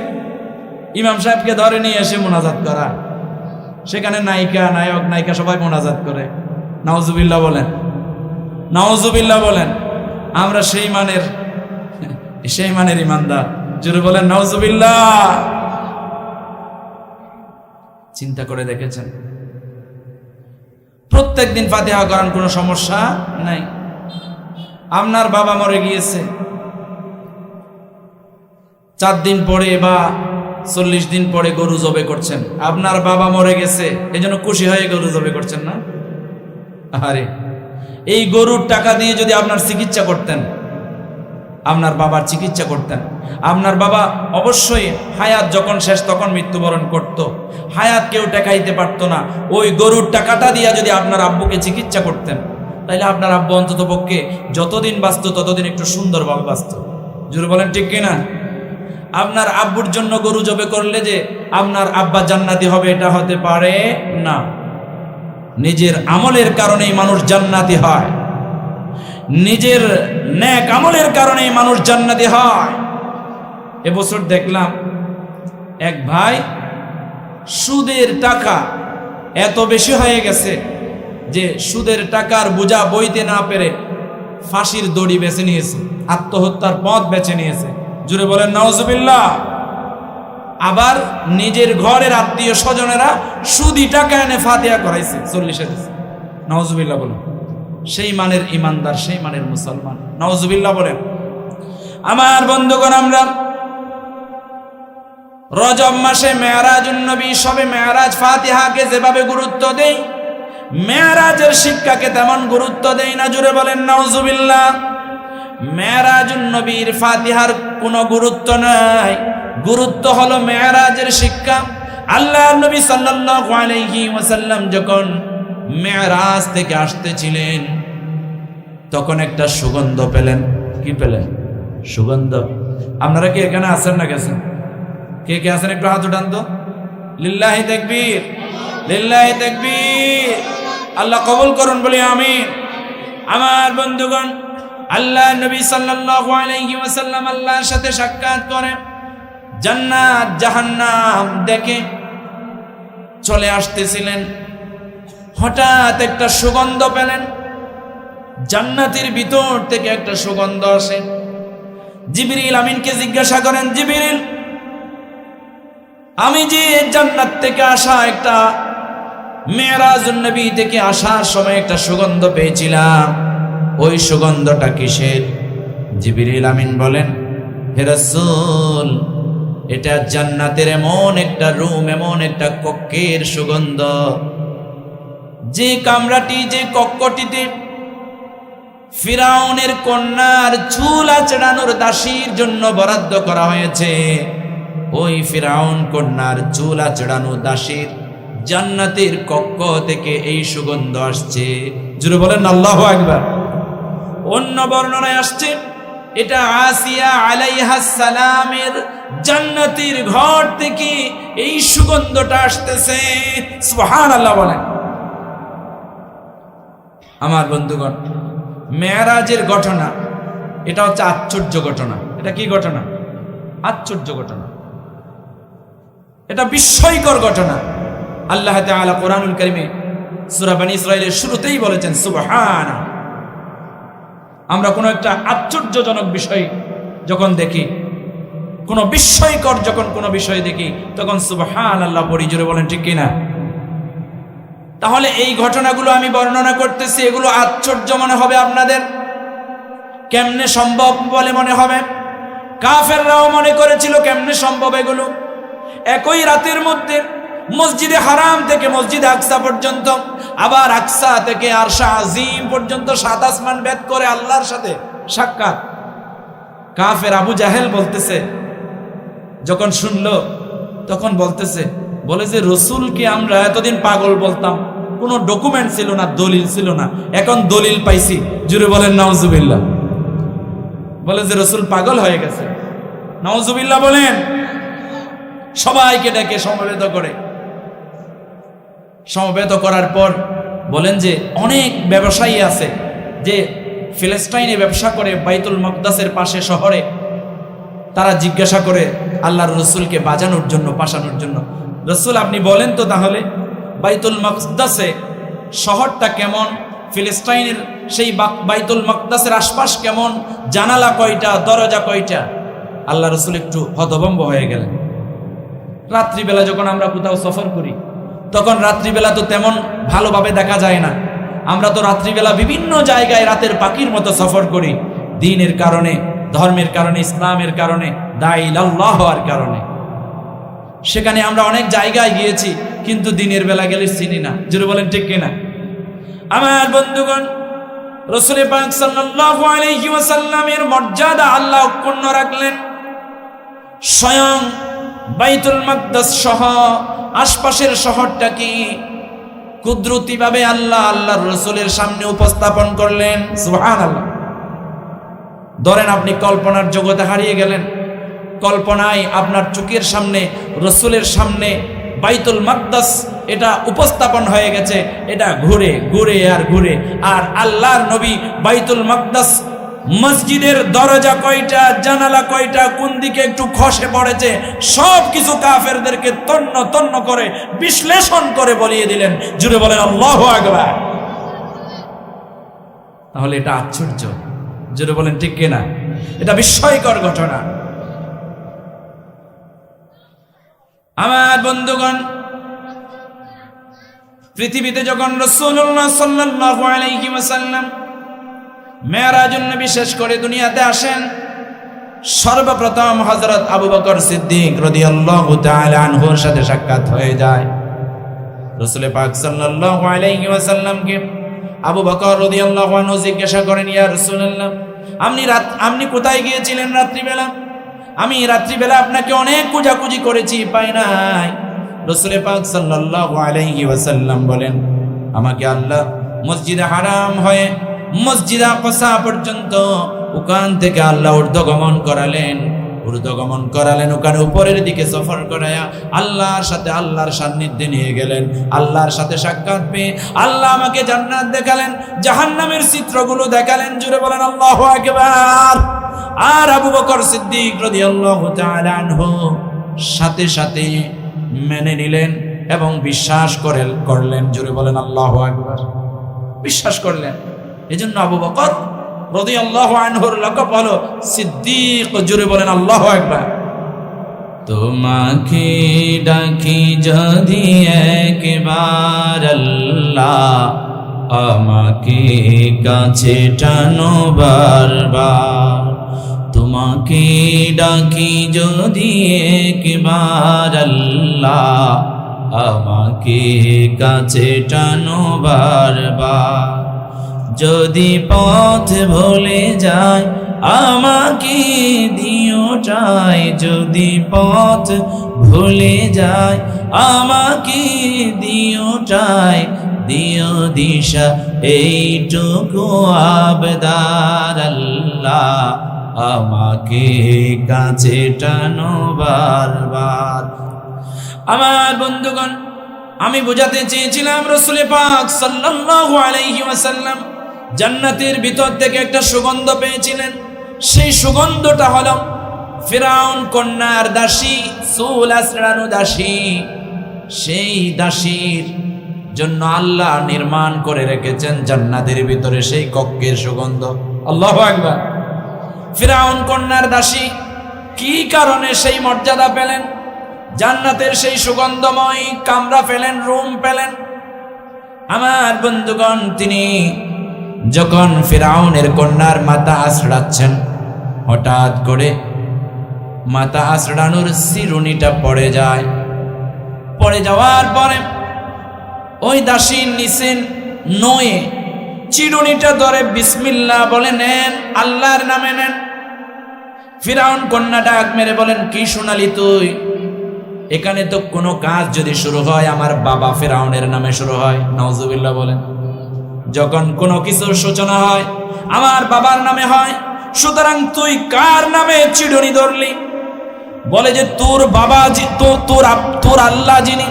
ইমাম সাহেবকে ধরে নিয়ে এসে মোনাজাত করা, সেখানে নায়িকা নায়ক নায়িকা সবাই মোনাজাত করে। নাউজুবিল্লাহ বলেন, নাউজুবিল্লাহ বলেন। আমরা সেই মানের ইমানদার, জোরে বলেন নাউজুবিল্লাহ। চিন্তা করে দেখেছেন? প্রত্যেক দিন ফাতিহা করান, কোনো সমস্যা নাই। আপনার বাবা মরে গিয়েছে, 4 দিন পরে বা 40 দিন পরে গরু জবে করছেন। আপনার বাবা মরে গেছে, এজন্য খুশি হয়ে গরু জবে করছেন না? আরে এই গরুর টাকা দিয়ে যদি আপনার চিকিৎসা করতেন, আপনার বাবার চিকিৎসা করতেন, আপনার বাবা অবশ্যই হায়াত যখন শেষ তখন মৃত্যুবরণ করত, হায়াত কেউ টেকাইতে পারতো না, ওই গরুর টাকাটা দিয়ে যদি আপনার আব্বুকে চিকিৎসা করতেন, তাইলে আপনার আব্বু অন্তত পক্ষে যতদিন বাঁচত ততদিন একটু সুন্দরভাবে বাঁচত। জোরে বলেন ঠিক কিনা? আপনার আব্বুর জন্য গরু জবে করলে যে আপনার আব্বা জান্নাতি হবে এটা হতে পারে না। নিজের আমলের কারণেই মানুষ জান্নাতি হয়, নিজের নেক আমলের কারণেই মানুষ জান্নাতি হয়। এবছর দেখলাম এক ভাই সুদের টাকা এত বেশি হয়ে গেছে যে সুদের টাকার বোঝা বইতে না পেরে ফাঁসির দড়ি বেছে নিয়েছে, আত্মহত্যার পথ বেছে নিয়েছে। জুড়ে বলেন নাউজুবিল্লাহ। আবার নিজের ঘরের আত্মীয় স্বজনেরা সুদি টাকা এনে ফাতিহা করাইছে 40 দিছে। নাউজুবিল্লাহ বলেন। সেই মানের ইমানদার, সেই মানের মুসলমান। নাউজুবিল্লাহ বলেন। আমার বন্ধুগণ, আমরা রজব মাসে মেরাজুন নবী, সবে মেরাজ ফাতিহাকে যেভাবে গুরুত্ব দেই, মেরাজের শিক্ষাকে তেমন গুরুত্ব দেই না। জুড়ে বলেন নাউজুবিল্লাহ। মেরাজুন নবীর ফাতিহার কোনো গুরুত্ব নাই, গুরুত্ব হলো মেরাজের শিক্ষা। আল্লাহর নবী সাল্লাল্লাহু আলাইহি ওয়াসাল্লাম যখন মেরাজ থেকে আসতেছিলেন তখন একটা সুগন্ধ পেলেন। কি পেলেন? সুগন্ধ। আপনারা কি এখানে আছেন না গেছেন? কে কে আছেন একটু হাত উঠান তো। লিল্লাহি তাকবীর, লিল্লাহি তাকবীর। আল্লাহ কবুল করুন বলি আমিন। আমার বন্ধুগণ, আল্লাহ নবী সাল্লাল্লাহু আলাইহি ওয়াসাল্লাম আল্লাহর সাথে সাক্ষাৎ করে জান্নাত জাহান্নাম দেখে চলে আসতেছিলেন। হঠাৎ একটা সুগন্ধ পেলেন, জান্নাতের ভিতর থেকে একটা সুগন্ধ আসে। জিবরিল আমিনকে জিজ্ঞাসা করেন, জিবরিল, আমি যে জান্নাত থেকে আসা একটা মেরাজুন নবী থেকে আসার সময় একটা সুগন্ধ পেয়েছিলাম, ওই সুগন্ধটা কিসের? জিবরিল আমিন বলেন, হে রাসূল, এটা জান্নাতের এমন একটা রুম, এমন একটা কক্ষের সুগন্ধ, যে কামরাটি, যে কক্ষটিতে ফিরাউনের কন্যার চুল আঁচড়ানোর দাসীর জন্য বরাদ্দ করা হয়েছে, ওই ফিরাউন কন্যার চুল আঁচড়ানো দাসীর জান্নাতের কক্ষ থেকে এই সুগন্ধ আসছে। জুড়ে বলেন আল্লাহু আকবার। অন্য বর্ণনায় আসছে এটা আসিয়া আলাইহাস সালামের জান্নাতের ঘর থেকে এই সুগন্ধটা আসতেছে। সুবহানাল্লাহ বলেন। আমার বন্ধুগণ, মেরাজের ঘটনা এটা হচ্ছে আশ্চর্য ঘটনা। এটা কি ঘটনা? আশ্চর্য ঘটনা, এটা বিস্ময়কর ঘটনা। আল্লাহ তাআলা কোরআনুল কারীমে সূরা বনী ইসরাঈলের শুরুতেই বলেছেন সুবহানা। আমরা কোনো একটা আশ্চর্যজনক বিষয় যখন দেখি, কোনো বিস্ময়কর যখন কোনো বিষয় দেখি, তখন সুবহানাল্লাহ পড়ি। জোরে বলেন ঠিক কিনা? তাহলে এই ঘটনাগুলো আমি বর্ণনা করতেছি, এগুলো আশ্চর্য মনে হবে আপনাদের। কেমনে সম্ভব বলে মনে হবে? কাফেররাও মনে করেছিল কেমনে সম্ভব এগুলো। একই রাতের মধ্যে মসজিদে হারাম থেকে মসজিদে আকসা পর্যন্ত, আবার আকসা থেকে আরশা আজিম পর্যন্ত 7 আসমান ভেদ করে আল্লাহর সাথে সাক্ষাৎ। কাফের আবু জাহেল বলতেছে, যখন শুনলো তখন বলতেছে, বলে যে রসুলকে আমরা এতদিন পাগল বলতাম, কোনো ডকুমেন্ট ছিল না, দলিল ছিল না, এখন দলিল পাইছি। জুড়ে বলেন নাউজুবিল্লাহ। বলে যে রসুল পাগল হয়ে গেছে। নাউজুবিল্লাহ বলেন। সবাইকে ডেকে সমবেত করে, সমবেত করার পর বলেন যে অনেক ব্যবসায়ী আছে যে ফিলিস্তিনে ব্যবসা করে বাইতুল মকদাসের পাশে শহরে, তারা জিজ্ঞাসা করে আল্লাহর রসুলকে বাজানোর জন্য, পাশানোর জন্য, রসুল আপনি বলেন তো তাহলে বাইতুল মাকদাসে শহরটা কেমন, ফিলিস্তাইনের সেই বাইতুল মাকদাসের আশপাশ কেমন, জানালা কয়টা, দরজা কয়টা? আল্লাহ রসুল একটু হতভম্ব হয়ে গেলেন। রাত্রিবেলা যখন আমরা কোথাও সফর করি তখন রাত্রিবেলা তো তেমন ভালোভাবে দেখা যায় না। আমরা তো রাত্রিবেলা বিভিন্ন জায়গায় রাতের পাখির মতো সফর করি, দ্বীনের কারণে, ধর্মের কারণে, ইসলামের কারণে, দাঈ ইলাল্লাহ হওয়ার কারণে। সেখানে আমরা অনেক জায়গায় গিয়েছি, কিন্তু দিনের বেলা গেলে চিনি না। জোরে বলেন ঠিক কিনা? আমার বন্ধুগণ, রাসূল পাক সাল্লাল্লাহু আলাইহি ওয়াসাল্লামের মর্যাদা আল্লাহ অক্ষুণ্ণ রাখলেন। স্বয়ং বাইতুল মাকদাস সহ আশপাশের শহরটাকে কুদরতিভাবে আল্লাহর রাসূলের সামনে উপস্থাপন করলেন। সুবহানাল্লাহ। ধরেন আপনি কল্পনার জগতে হারিয়ে গেলেন, কল্পনায় আপনার চোখের সামনে, রাসূলের সামনে বাইতুল মাকদাস এটা উপস্থাপন হয়ে গেছে। এটা ঘুরে ঘুরে আর ঘুরে, আর আল্লাহর নবী বাইতুল মাকদাস মসজিদের দরজা কয়টা, জানালা কয়টা, কোন দিকে একটু খসে পড়েছে, সব কিছু কাফেরদেরকে তন্ন তন্ন করে বিশ্লেষণ করে বলিয়ে দিলেন। জুড়ে বলেন আল্লাহু আকবার। তাহলে এটা আশ্চর্য, জুড়ে বলেন ঠিক কিনা? এটা বিস্ময়কর ঘটনা। আমার বন্ধুগণ, পৃথিবীতে যখন রাসূলুল্লাহ সাল্লাল্লাহু আলাইহি ওয়াসাল্লাম মেরাজুন নবী শেষ করে দুনিয়াতে আসেন, সর্বপ্রথম হযরত আবু বকর সিদ্দিক রাদিয়াল্লাহু তাআলা আনহুর সাথে সাক্ষাৎ হয়ে যায়। রাসূল পাক সাল্লাল্লাহু আলাইহি ওয়াসাল্লামকে আবু বকর রাদিয়াল্লাহু আনহু জিজ্ঞাসা করেন, ইয়া রাসূলুল্লাহ, আপনি কোথায় গিয়েছিলেন রাত্রিবেলা? আমি রাত্রিবেলা আপনাকে অনেক খোঁজাখুঁজি করেছি, পাই নাই। রাসূল পাক সাল্লাল্লাহু আলাইহি ওয়াসাল্লাম বলেন, আমাকে আল্লাহ মসজিদে হারাম হয়ে মসজিদ আকসা পর্যন্ত ওখান থেকে আল্লাহ ঊর্ধ্বগমন করালেন, ওখানে উপরের দিকে সফর করায়া আল্লাহর সাথে আল্লাহর সান্নিধ্যে নিয়ে গেলেন। আল্লাহর সাথে সাক্ষাৎ পেয়ে আল্লাহ আমাকে জান্নাত দেখালেন, জাহান্নামের চিত্রগুলো দেখালেন। জুড়ে বলেন আল্লাহু আকবার। আর আবু বকর সিদ্দিক রাদিয়াল্লাহু তাআলা আনহু সাথে সাথে মেনে নিলেন এবং বিশ্বাস করলেন। জুড়ে বলেন আল্লাহু আকবার। বিশ্বাস করলেন। এজন্য আবু বকর রাদিয়াল্লাহু আনহুর লকব হলো সিদ্দিক। জুড়ে বলেন আল্লাহু আকবার। তোমাকে ডাকি যদি একবার আল্লাহ, আমাকে কাছে টানো বারবার। তোমাকে ডাকি যদি একবার আল্লাহ, আমাকে কাছে টানো বারবার। যদি পথ ভুলে যায় আমাকে দিও ঠাই, যদি পথ ভুলে যায় আমাকে দিও ঠাই, দিও দিশা এইটুকু আবদার আল্লাহ, আমাকে কাছে টানো বারবার। আমার বন্ধুগণ, আমি বোঝাতে চেয়েছিলাম রাসূল পাক সাল্লাল্লাহু আলাইহি ওয়াসাল্লাম জান্নাতের ভিতর থেকে একটা সুগন্ধ পেয়েছিলেন। সেই সুগন্ধটা হলো ফিরাউন কন্যার দাসী, চুল আঁচড়ানো দাসী। সেই দাসীর জন্য আল্লাহ নির্মাণ করে রেখেছেন জান্নাতের ভিতরে সেই কক্ষের সুগন্ধ। আল্লাহু আকবার। ফিরাউন কন্যার দাসী কি কারণে সেই মর্যাদা পেলেন, জান্নাতের সেই সুগন্ধময় কামরা পেলেন, রুম পেলেন? আমার বন্ধুগণ, তিনি যখন ফিরাউনের কন্যার মাথা আঁচড়াচ্ছেন, হঠাৎ করে মাথা আঁচড়ানোর চিরুনিটা পড়ে যায়। পড়ে যাওয়ার পরে ওই দাসীর নিচে নয়ে চিরুনিটা ধরে বিসমিল্লাহ বলে নেন, আল্লাহর নামে নেন। ফিরাউন কন্যা ডাক মেরে বলেন, কি শোনালি তুই? এখানে তো কোনো কাজ যদি শুরু হয় আমার বাবা ফিরাউনের নামে শুরু হয়। নাউজুবিল্লাহ বলেন। যখন কোনো কিছুর সূচনা হয় আমার বাবার নামে হয়, সুতরাং তুই কার নামে চিরুনি ধরলি? বলে যে তোর বাবা, তোর আল্লাহ যিনি,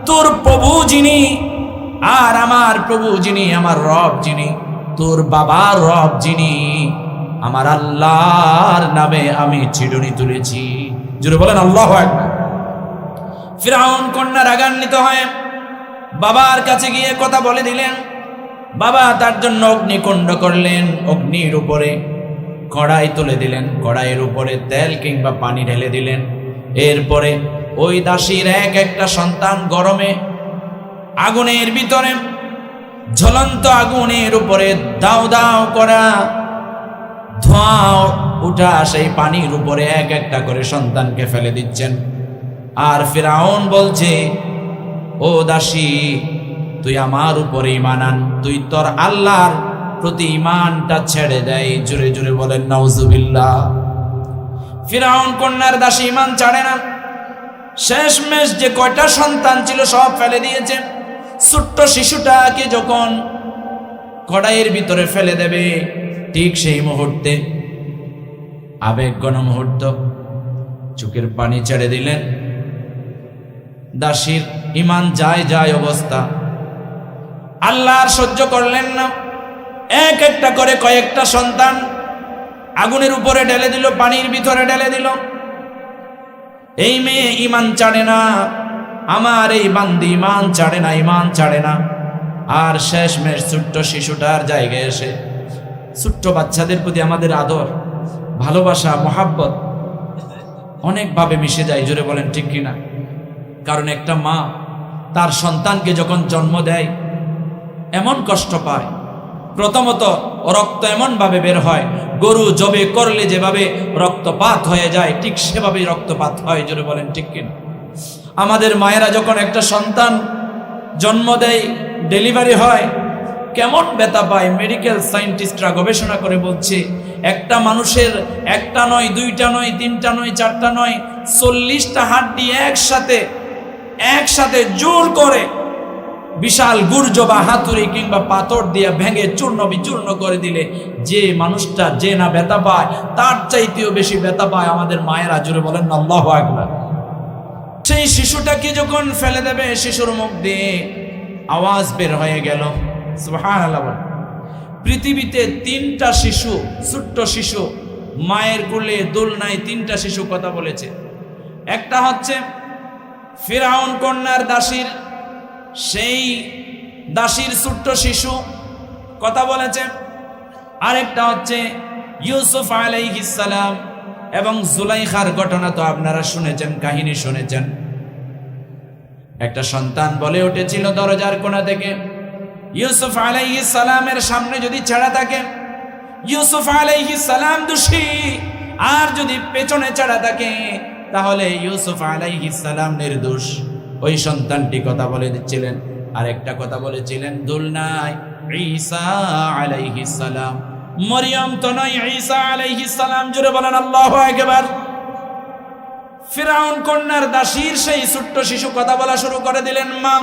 তোর প্রভু যিনি, আর আমার প্রভু যিনি, আমার রব যিনি, তোর বাবার রব যিনি, আমার আল্লাহর নামে আমি চিরুনি তুলেছি। জোরে বলেন আল্লাহু আকবার। ফিরআউন কন্যা রাগান্বিত হয়ে বাবার কাছে গিয়ে কথা বলে দিলেন। বাবা তার জন্য অগ্নিকুণ্ড করলেন, অগ্নির উপরে কড়াই তুলে দিলেন, কড়াইয়ের উপরে তেল কিংবা পানি ঢেলে দিলেন। এরপরে ওই দাসীর এক একটা সন্তান গরমে আগুনের ভিতরে, জ্বলন্ত আগুনের উপরে দাও দাও করা ধোঁয়া উঠা সেই পানির উপরে এক একটা করে সন্তানকে ফেলে দিচ্ছেন। আর ফিরআউন বলছে, ও দাসী, তুই আমার উপরে ঈমান আন, তুই তোর আল্লাহর প্রতি ঈমানটা ছেড়ে দেয়। জোরে জোরে বলেন নাউজুবিল্লাহ। ফিরআউন কন্যার দাসী ঈমান ছাড়ে না। শেষমেশ যে কয়টা সন্তান ছিল সব ফেলে দিয়েছে। ছোট্ট শিশুটাকে যখন কড়াইয়ের ভিতরে ফেলে দেবে, ঠিক সেই মুহূর্তে আবেগঘন মুহূর্ত, চোখের পানি ছেড়ে দিলেন। দাসীর ঈমান যায় যায় অবস্থা, আল্লাহ আর সহ্য করলেন না। এক একটা করে কয়েকটা সন্তান আগুনের উপরে ঢেলে দিল, পানির ভিতরে ঢেলে দিল। এই মেয়ে ঈমান ছাড়ে না, আমার এই বান্দি ঈমান ছাড়ে না, ঈমান ছাড়ে না। আর শেষমেশ ছোট্ট শিশুটার জায়গায় এসে, ছোট্ট বাচ্চাদের প্রতি আমাদের আদর, ভালোবাসা, মহাব্বত অনেকভাবে মিশে যায়। জোরে বলেন ঠিক কিনা? কারণ একটা মা তার সন্তানকে যখন জন্ম দেয় এমন কষ্ট পায়। প্রথমত রক্ত এমন ভাবে বের হয়, গরু জবে করলে যেভাবে রক্তপাত হয়ে যায় ঠিক সেভাবেই রক্তপাত হয়। জোরে বলেন ঠিক কিনা? আমাদের মায়েরা যখন একটা সন্তান জন্ম দেয়, ডেলিভারি হয়, কেমন ব্যথা পায়। মেডিকেল সায়েন্টিস্টরা গবেষণা করে বলছে, একটা মানুষের একটা নয়, দুইটা নয়, তিনটা নয়, চারটা নয়, 40টা হাড্ডি একসাথে জোর করে বিশাল গুর্জ বা হাতুড়ি কিংবা পাথর দিয়ে ভেঙে চূর্ণ বিচূর্ণ করে দিলে যে মানুষটা যে না ব্যথা পায়, তার চাইতেও বেশি ব্যথা পায় আমাদের মায়েরা। জোরে বলেন আল্লাহু আকবার। সেই শিশুটাকে যখন ফেলে দেবে, শিশুর মুখ দিয়ে আওয়াজ বের হয়ে গেল, সুবহানাল্লাহ। পৃথিবীতে 3টা শিশু, ছোট্ট শিশু মায়ের কোলে দোলনায় 3টা শিশু কথা বলেছে। একটা হচ্ছে ফিরআউন কন্যার দাসীর, সেই দাসীর ছোট্ট শিশু কথা বলেছে। আরেকটা হচ্ছে ইউসুফ আলাইহিস সালাম এবং জুলাইখার ঘটনা তো আপনারা শুনেছেন, কাহিনী শুনেছেন। একটা সন্তান বলে উঠেছিল দরজার কোণা থেকে, ইউসুফ আলাইহিস সালামের সামনে যদি ছেঁড়া থাকে ইউসুফ আলাইহিস সালাম দোষী, আর যদি পেছনে ছেঁড়া থাকে তাহলে ইউসুফ আলাইহিস সালাম নির্দোষ। ওই সন্তানটি কথা বলে দিচ্ছিলেন। আর একটা কথা বলেছিলেন দোলনায় ঈসা আলাইহিস সালাম, মরিয়ম তো নয়, ঈসা আলাইহিস সালাম। জোরে বলেন আল্লাহু আকবার। ফিরআউন কন্যার দাসীর সেই ছোট্ট শিশু কথা বলা শুরু করে দিলেন, মা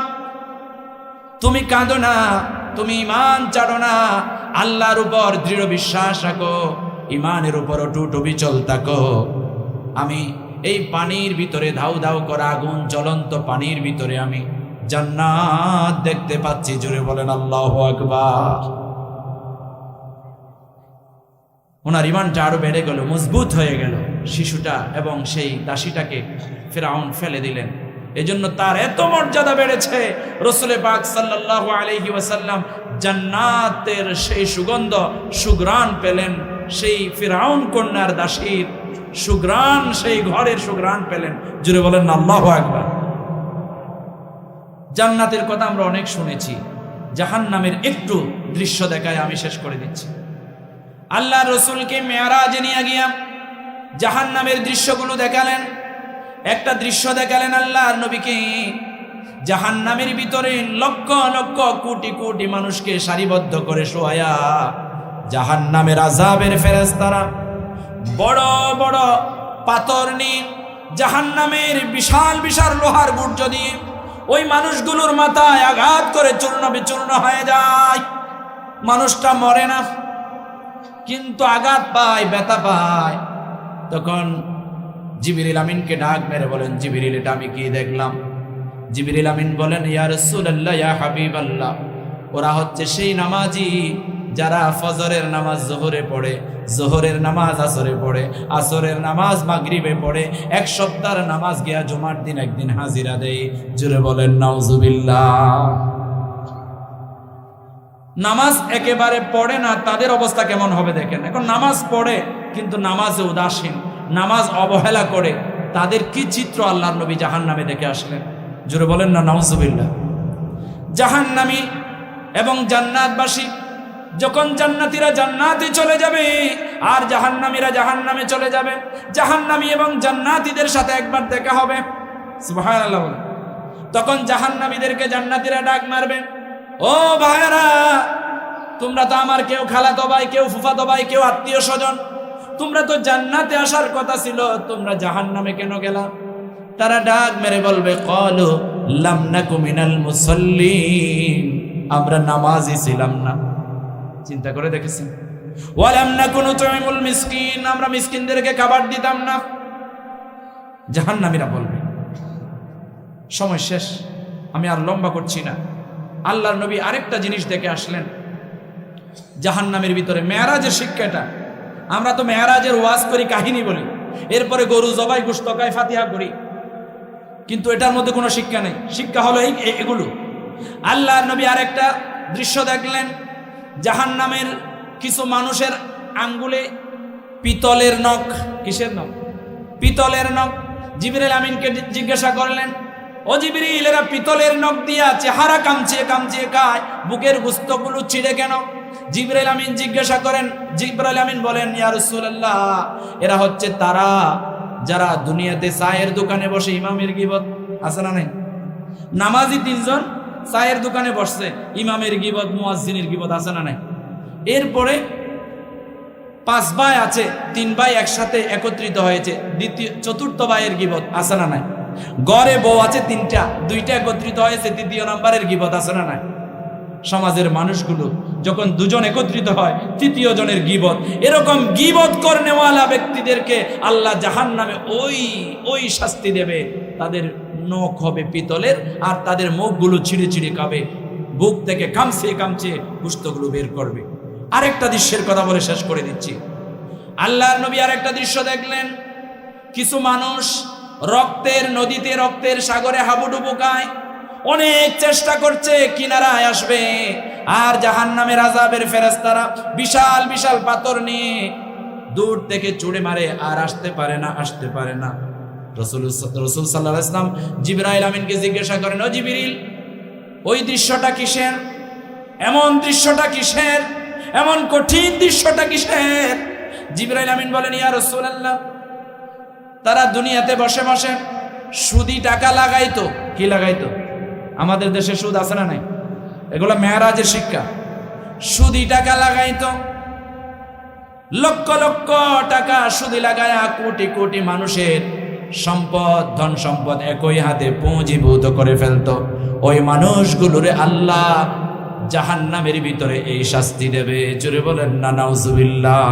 তুমি কাঁদো না, তুমি ঈমান ছাড়ো না, আল্লাহর উপর দৃঢ় বিশ্বাস রাখো, ঈমানের উপর অটুট অবিচল থাকো। আমি এই পানির ভিতরে ধাউ ধাউ করা আগুন, জ্বলন্ত পানির ভিতরে আমি জান্নাত দেখতে পাচ্ছি। জোরে বলেন আল্লাহু আকবার। ওনার ঈমানটা আরো বেড়ে গেল, মজবুত হয়ে গেল শিশুটা, এবং সেই দাসীটাকে ফিরআউন ফেলে দিলেন। এজন্য তার এত মর্যাদা বেড়েছে। রাসূল পাক সাল্লাল্লাহু আলাইহি ওয়াসাল্লাম জান্নাতের সেই সুগন্ধ, সুঘ্রাণ পেলেন। সেই ফিরআউন কন্যার দাসীর সুঘ্রাণ, সেই ঘরের সুঘ্রাণ পেলেন। জুড়ে বলেন আল্লাহু আকবার। জান্নাতের কথা আমরা অনেক শুনেছি, জাহান্নামের একটু দৃশ্য দেখায় আমি শেষ করে দিচ্ছি। আল্লাহ রসুলকে মেরাজে নিয়ে গিয়া জাহান্নামের দৃশ্যগুলো দেখালেন। একটা দৃশ্য দেখালেন আল্লাহর নবীকে, জাহান্নামের ভিতরে লক্ষ লক্ষ কোটি কোটি মানুষকে সারিবদ্ধ করে শোয়ায়া জাহান্নামের আযাবের ফেরেশতারা বড় বড় পাথর নিয়ে, জাহান্নামের বিশাল বিশাল লোহার গুর্জ দিয়ে ওই মানুষগুলোর মাথায় আঘাত করে চূর্ণ বিচূর্ণ হয়ে যায়। মানুষটা মরে না, কিন্তু আঘাত পায়, ব্যথা পায়। তখন জিবরিল আমিনকে ডাক মেরে বলেন, জিবরিল এটা আমি কি দেখলাম? জিবরিল আমিন বলেন, ইয়া রাসূলুল্লাহ, ইয়া হাবিবাল্লাহ, ওরা হচ্ছে সেই নামাজি যারা ফজরের নামাজ জোহরে পড়ে, জোহরের নামাজ আসরে পড়ে, আসরের নামাজ মাগরিবে পড়ে, এক সপ্তাহের নামাজ গিয়া জুমার দিন একদিন হাজিরা দেয়। জুড়ে বলেন নাউজুবিল্লাহ। নামাজ একেবারে পড়ে না, তাদের অবস্থা কেমন হবে দেখেন। এখন নামাজ পড়ে কিন্তু নামাজে উদাসীন, নামাজ অবহেলা করে, তাদের কি চিত্র আল্লাহর নবী জাহান্নামে দেখে আসলেন। জুড়ে বলেন না নাউজুবিল্লাহ। জাহান্নামী এবং জান্নাতবাসী, যখন জান্নাতীরা জান্নাতে চলে যাবে আর জাহান্নামীরা জাহান্নামে চলে যাবে, জাহান্নামী এবং জান্নাতীদের সাথে একবার দেখা হবে, সুবহানাল্লাহ। তখন জাহান্নামীদেরকে জান্নাতীরা ডাক মারবে, ও ভাইরা, তোমরা তো আমার কেউ খালাতো ভাই, কেউ ফুফাতো ভাই, কেউ আত্মীয় স্বজন, তোমরা তো জান্নাতে আসার কথা ছিল, তোমরা জাহান্নামে কেন গেলা? তারা ডাক মেরে বলবে, ক্বালু লাম নাকু মিনাল মুসাল্লিন, আমরা নামাজি ছিলাম না। চিন্তা করে দেখেছেন? ওয়া লাম নাকু নুতইমুল মিসকিন, আমরা মিসকিনদেরকে খাবার দিতাম না। জাহান্নামীরা বলবে। সময় শেষ, আমি আর লম্বা করছি না। আল্লাহর নবী আরেকটা জিনিস দেখে আসলেন জাহান্নামের ভিতরে, মেরাজের শিক্ষাটা। আমরা তো মেরাজের ওয়াজ করি, কাহিনী বলি, এরপরে গরু জবাই, গোশত খাই, ফাতিহা করি, কিন্তু এটার মধ্যে কোনো শিক্ষা নেই। শিক্ষা হলো এগুলো। আল্লাহর নবী আরেকটা দৃশ্য দেখলেন, জাহান্নামের কিছু মানুষের আঙ্গুলে পিতলের নখ। কিসের নখ? পিতলের নখ। জিবরাইল আমিনকে জিজ্ঞাসা করলেন, ও জিবরিল, এরা পিতলের নখ দিয়া চেহারা কামচিয়ে কামচিয়ে খায়, বুকের গোশতগুলো ছিঁড়ে কেন? জিবরাইল আমিন জিজ্ঞাসা করেন, জিবরাইল আমিন বলেন, ইয়া রাসূলুল্লাহ, এরা হচ্ছে তারা যারা দুনিয়াতে চায়ের দোকানে বসে ইমামের গীবত, আছে না নাই? নামাজি তিনজন চায়ের দোকানে বসছে, ইমামের গীবত, মুয়াজ্জিনের গীবত, আছে না নাই? এরপরে 5 ভাই আছে, 3 ভাই একসাথে একত্রিত হয়েছে, চতুর্থ ভাইয়ের গীবত, আছে না নাই? ঘরে বউ আছে 3টা, 2টা একত্রিত হয়েছে, 3য় নাম্বারের গীবত, আছে না নাই? সমাজের মানুষগুলো যখন দুজন একত্রিত হয়, 3য় জনের গীবত। এরকম গীবত করনেওয়ালা ব্যক্তিদেরকে আল্লাহ জাহান্নামে ওই শাস্তি দেবে। তাদের নখ হবে পিতলের, আর তাদের মুখগুলো ছিঁড়ে ছিঁড়ে খাবে, বুক থেকে কামচিয়ে কামচিয়ে গোশতগুলো বের করবে। আরেকটা দৃশ্যের কথা বলে শেষ করে দিচ্ছি। আল্লাহর নবী আরেকটা দৃশ্য দেখলেন, কিছু মানুষ রক্তের নদীতে, রক্তের সাগরে হাবুডুবু খায়, অনেক চেষ্টা করছে কিনারায় আসবে, আর জাহান্নামের আযাবের ফেরেশতারা বিশাল বিশাল পাথর নিয়ে দূর থেকে ছুঁড়ে মারে, আর আসতে পারে না। রাসূল সাল্লাল্লাহু আলাইহি ওয়াসাল্লাম জিবরাইল আমিনকে জিজ্ঞাসা করেন, ও জিবরিল, ওই দৃশ্যটা কিসের? এমন দৃশ্যটা কিসের? এমন কঠিন দৃশ্যটা কিসের? জিবরাইল আমিন বলেন, ইয়া রাসূলুল্লাহ, তারা দুনিয়াতে বসে বসে সুদি টাকা লাগাইতো। কি লাগাইতো? আমাদের দেশে সুদ আছে না নাই? এগুলো মেরাজের শিক্ষা। সুদি টাকা লাগাইতো, লক্ষ লক্ষ টাকা সুদি লাগায়া কোটি কোটি মানুষের সম্পদ, ধন সম্পদ একই হাতে পুঁজিভূত করে ফেলতো। ওই মানুষগুলোরে আল্লাহ জাহান্নামের ভিতরে এই শাস্তি দেবে। জোরে বলেন না নাউজুবিল্লাহ।